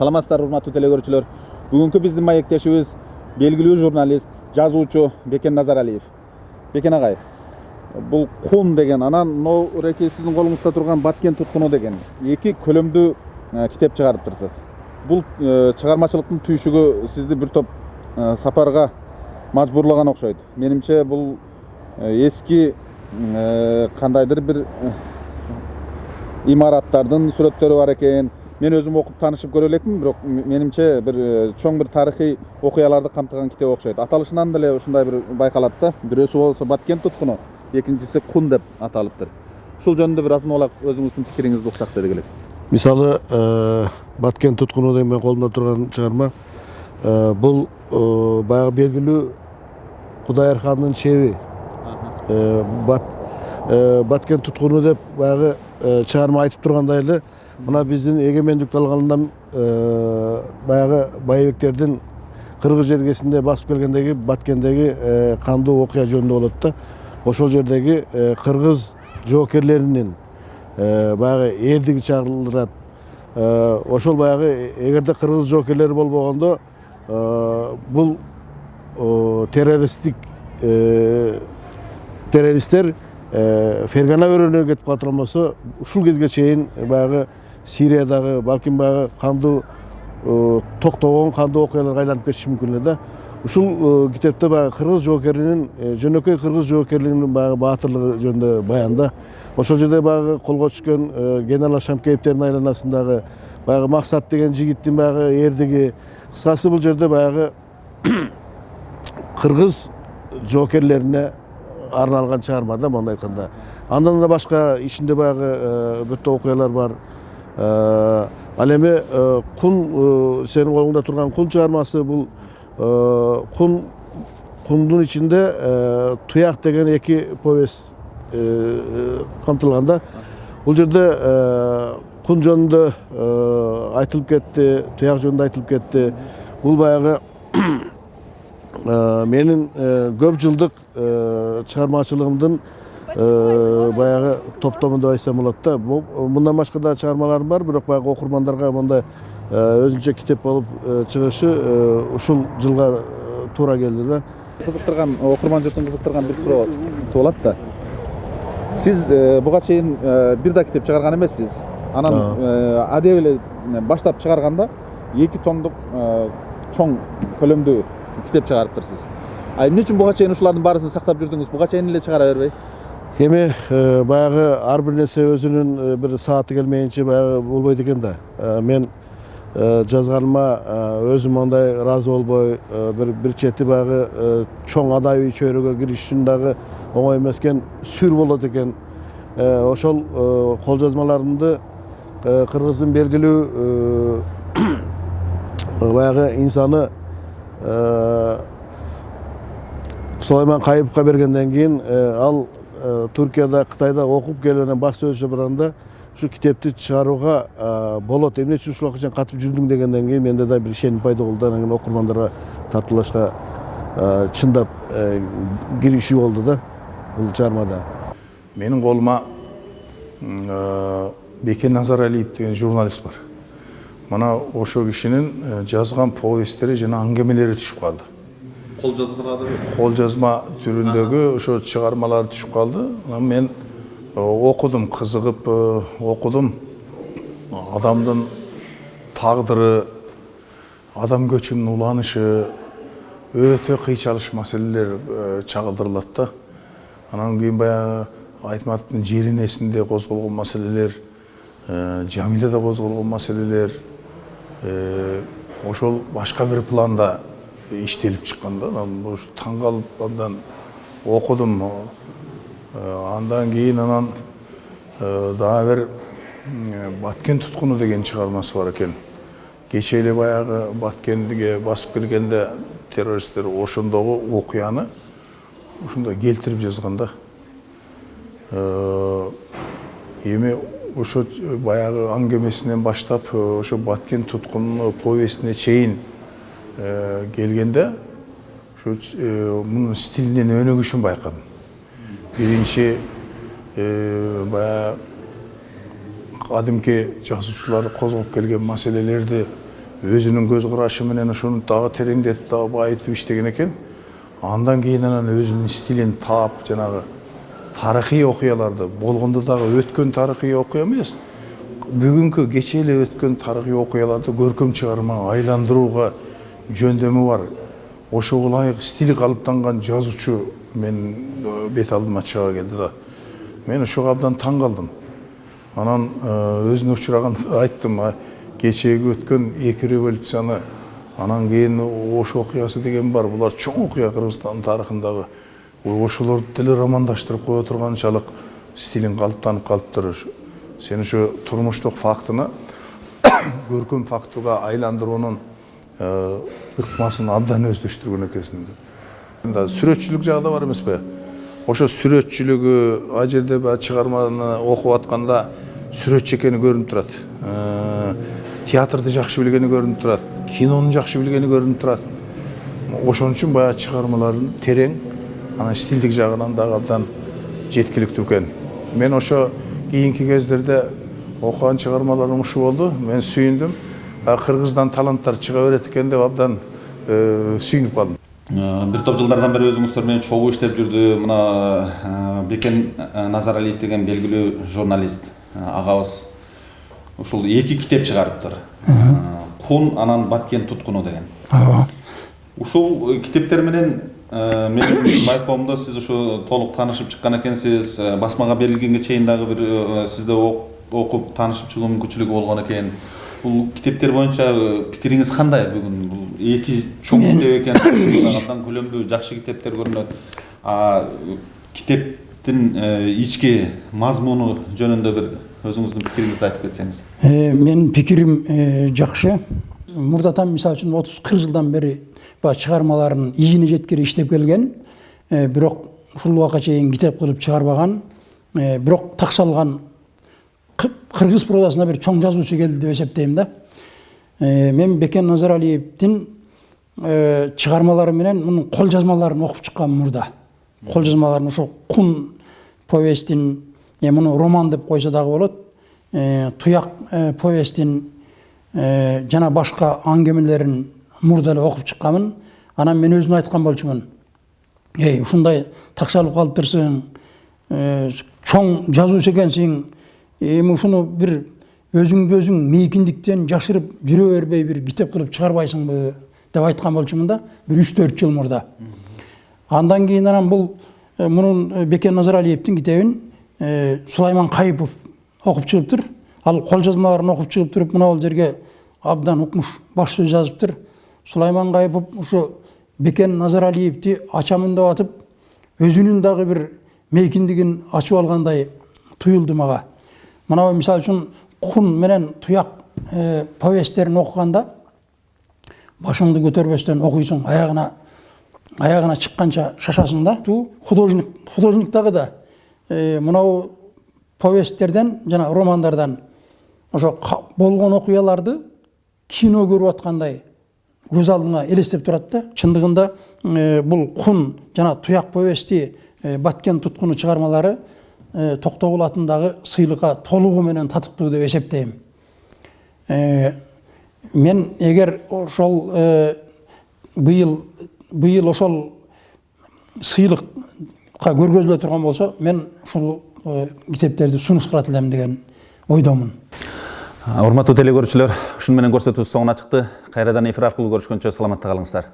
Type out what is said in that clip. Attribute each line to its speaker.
Speaker 1: Саламатсыздар, урматтуу телекөрүүчүлөр. Бүгүнкү биздин маектешибиз белгилүү журналист, жазуучу Бекен Назаралиев. Бекен агай, бул Кун деген, анан мынау сиздин колуңузда турган Баткен туткуну деген эки көлөмдүү китеп чыгарыптырсыз. Бул чыгармачылыктын түйшүгү сизди бир топ сапарга мажбурлаган окшойт. Менимче бул эски кандайдыр бир имараттардын сүрөттөрү бар экен. Мен өзүм окуп таанышып көрө элекмин, бирок менимче бир чоң бир тарыхый окуяларды камтыган китеп окшойт. Аталышынан деле ушундай бир байкалат да. Бирөөсү болсо Баткен туткуну, экинчиси Кун деп аталыптыр. Ушул жөнүндө бир азын олак өзүңүздүн пикириңизди уксак дедик элек.
Speaker 2: Мисалы, Баткен туткуну деген колумда турган чыгарма, бул баягы белгилүү Кудайыр хандын чеби. Баткен туткуну деп баягы чыгарма айтып тургандай эле, мына биздин эгемендикти алгандан баягы байбектердин кыргыз жергесинде басып келгендеги Баткендеги кандуу окуя жөнүндө болот да. Ошол жердеги кыргыз жоокерлеринин баягы эрдиги чагылдырат. Ошол баягы эгерде кыргыз жоокерлери болбогондо бул террористтер Фергана өрөөнүнө кетип кала турмаса, ушул кезге чейин баягы Сириядагы, балким баягы кандуу токтогон кандуу окуяларга айланып кетиши мүмкүн эле да. Ушул китепте баягы кыргыз жоокеринин, жөнөкөй кыргыз жоокерлигинин баягы баатырлыгы жөнүндө баянда. Ошол жерде баягы колго түшкөн генерал Шамкеевтердин айланасындагы баягы Максат деген жигиттин баягы эрдиги. Кыскасы бул жерде баягы кыргыз жоокерлерине арналган чыгарма да, мондай айтканда. Андан да башка ичинде баягы бир топ окуялар бар. Ал эми Кун, сенин колуңда турган Кун чыгармасы, бул Кундун ичинде Туяк деген эки повесть камтылган да. Бул жерде Кун жөнүндө айтылып кетти, Туяк жөнүндө айтылып кетти. Бул баягы менин көп жылдык чыгармачылыгымдын баягы топтому деп айтсам болот да. Мындан башка да чыгармаларым бар, бирок баягы окурмандарга мондай өзүнчө китеп болуп чыгышы ушул жылга туура келди да.
Speaker 1: Кызыктырган, окурман журтун кызыктырган бир суроо туулат да. Сиз буга чейин бир да китеп чыгарган эмессиз. Анан адеп эле баштап чыгарганда 2 томдук чоң көлөмдүү китеп чыгарыптырсыз. Эмне үчүн буга чейин ушулардын баарысын сактап жүрдүңүз? Буга чейин эле чыгара бербей?
Speaker 2: Эми баягы ар бир нерсе өзүнүн бир сааты келмейинче баягы болбойт экен да. Мен жазганыма өзүм мондай ыраазы болбой, бир чети баягы чоң адабий чөйрөгө кириш үчүн дагы оңой эмес экен, сүр болот экен. Ошол кол жазмаларымды кыргыздын белгилүү баягы инсаны Сулайман Кайыповго бергенден кийин ал Туркияда, Кытайда окуп келип анан бас өзү барганда ушу китепти чыгарууга болот, эмне үчүн ушул акчаны катып жүрдүң дегенден кийин менде да бир ишеним пайда болду. Анан кийин окурмандарга тартуулашка чындап киришүү болду да бул чыгармада.
Speaker 3: Менин колума Бекен Назаралиев деген журналист бар. Мына ошол кишинин жазган повесттери жана аңгемелери түшүп калды. Кол жазма түрүндөгү ошо чыгармалар түшүп калды. Мен окудум, кызыгып окудум. Адамдын тагдыры, адам көчүнүн уланышы, өтө кыйчалыш маселелер чагылдырылат да. Анан кийин баягы Айтматовдун жеринесинде козголгон маселелер, Жамиледе козголгон маселелер, ошол башка бир планда иштелип чыккан да. Ошо таң калып андан окудум. Андан кийин анан дагы бир Баткен туткуну деген чыгармасы бар экен. Кече эле баягы Баткенге басып киргенде террористтер ошондогу окуяны ушундай келтирип жазган да. Эми ошо баягы аңгемесинен баштап ошо Баткен туткунунун повестине чейин келгенде ошо мунун стилинин өнүгүшүн байкадым. Биринчи баягы кадимки жазуучулар козгоп келген маселелерди өзүнүн көз карашы менен ошону дагы тереңдетип дагы байытып иштеген экен. Андан кийин анан өзүнүн стилин таап, жанагы тарыхый окуяларды болгондо дагы өткөн тарыхый окуя эмес, бүгүнкү кечээ эле өткөн тарыхый окуяларды көркөм чыгармага айландырууга жөндөмү бар. Ошого ылайык стили калыптанган жазуучу мен бет алдыма чыга келди да. Мен ошого абдан таң калдым. Анан өзүнө учураганда айттым, кечээги өткөн 2 революцияны, анан кийин Ош окуясы деген бар. Булар чоң окуя Кыргызстан тарыхындагы. Ошолорду деле романдаштырып кое турганчалык стилин калыптанып калыптыр. Сен ошо турмуштук фактыны көркөм фактыга айландыруунун ыкмасын абдан өздөштүргөн экенсиң деп. Сүрөтчүлүк жагы да бар эмеспи? Ошо сүрөтчүлүгү а жерде чыгарманы окуп атканда сүрөтчү экени көрүнүп турат. Театрды жакшы билгени көрүнүп турат. Кинону жакшы билгени көрүнүп турат. Ошон үчүн баягы чыгармаларын терең, анан стилдик жагынан дагы абдан жеткиликтүү экен. Мен ошо кийинки кездерде окуган чыгармаларым ушул болду. Мен сүйүндүм. Кыргыздан таланттар чыга берет экен деп абдан сүйүнүп калдым.
Speaker 1: Бир топ жылдардан бери өзүңүздөр менен чогуу иштеп жүрдү. Мына Бекен Назаралиев деген белгилүү журналист агабыз ушул 2 китеп чыгарыптыр. Кун, анан Баткен туткуну деген. Ушул китептер менен менин байкоомдо сиз ушу толук таанышып чыккан экенсиз. Басмага берилгенге чейин дагы бир сизде окуп таанышып чыгуу мүмкүнчүлүгү болгон экен. Бул китептер боюнча пикириңиз кандай бүгүн? Бул 2 чоң китеп экен, абдан көлөмдүү, жакшы китептер көрүнөт. Китептин ички мазмуну жөнүндө бир өзүңүздүн пикириңизди айтып кетсеңиз.
Speaker 4: Менин пикирим жакшы. Мурдатан мисалы үчүн 30-40 жылдан бери чыгармаларын ийине жеткире иштеп келген, бирок ушул убакка чейин китеп кылып чыгарбаган, бирок такшалган кыргыз прозасына бир чоң жазуучу келди деп эсептейм да. Мен Бекен Назаралиевдин чыгармалары менен мунун кол жазмаларын окуп чыккам мурда. Кол жазмаларын ошо Кун повестин, муну роман деп койсо дагы болот, Туяк повестин жана башка аңгемелерин мурда эле окуп чыккамын. Анан мен өзүм айткан болчумун. Ушундай такшалып калыптырсың, чоң жазуучу экенсиң, ушуну бир өзүңдү өзүң мейкиндиктен жашырып жүрө бербей бир китеп кылып чыгарбайсыңбы деп айткан болчумун да, бир 3-4 жыл мурда. Андан кийин анан бул мунун Бекен Назаралиевдин китебин Сулайман Кайыпов окуп чыгыптыр. Ал кол жазмаларын окуп чыгып туруп мына бул жерге абдан укмуш баш сөз жазыптыр. Сулайман Кайыпов ошо Бекен Назаралиевди ачамын деп атып, өзүнүн дагы бир мейкиндигин ачып алгандай туюлду мага. Мына мисалы үчүн Кун менен Туяк повесттерин окуганда башыңды көтөрбөстөн окуйсуң, аягына чыкканча шашасың да. Художник дагы да мына повесттерден жана романдардан ошо болгон окуяларды кино көрүп аткандай көз алдыңа элестеп турат да. Чындыгында бул Кун жана Туяк повести, Баткен туткуну чыгармалары Токтогул атындагы сыйлыкка толугу менен татыктуу деп эсептейм. Мен эгер ошол быйыл ошол сыйлыкка көргөзүлө турган болсо, мен ушул китептерди сунуштурат элем деген ойдомун.
Speaker 1: Урматтуу телекөрүүчүлөр, ушуну менен көрсөтүүбүз соңуна чыкты. Кайрадан эфир аркылуу көрүшкөнчө саламатта калыңыздар.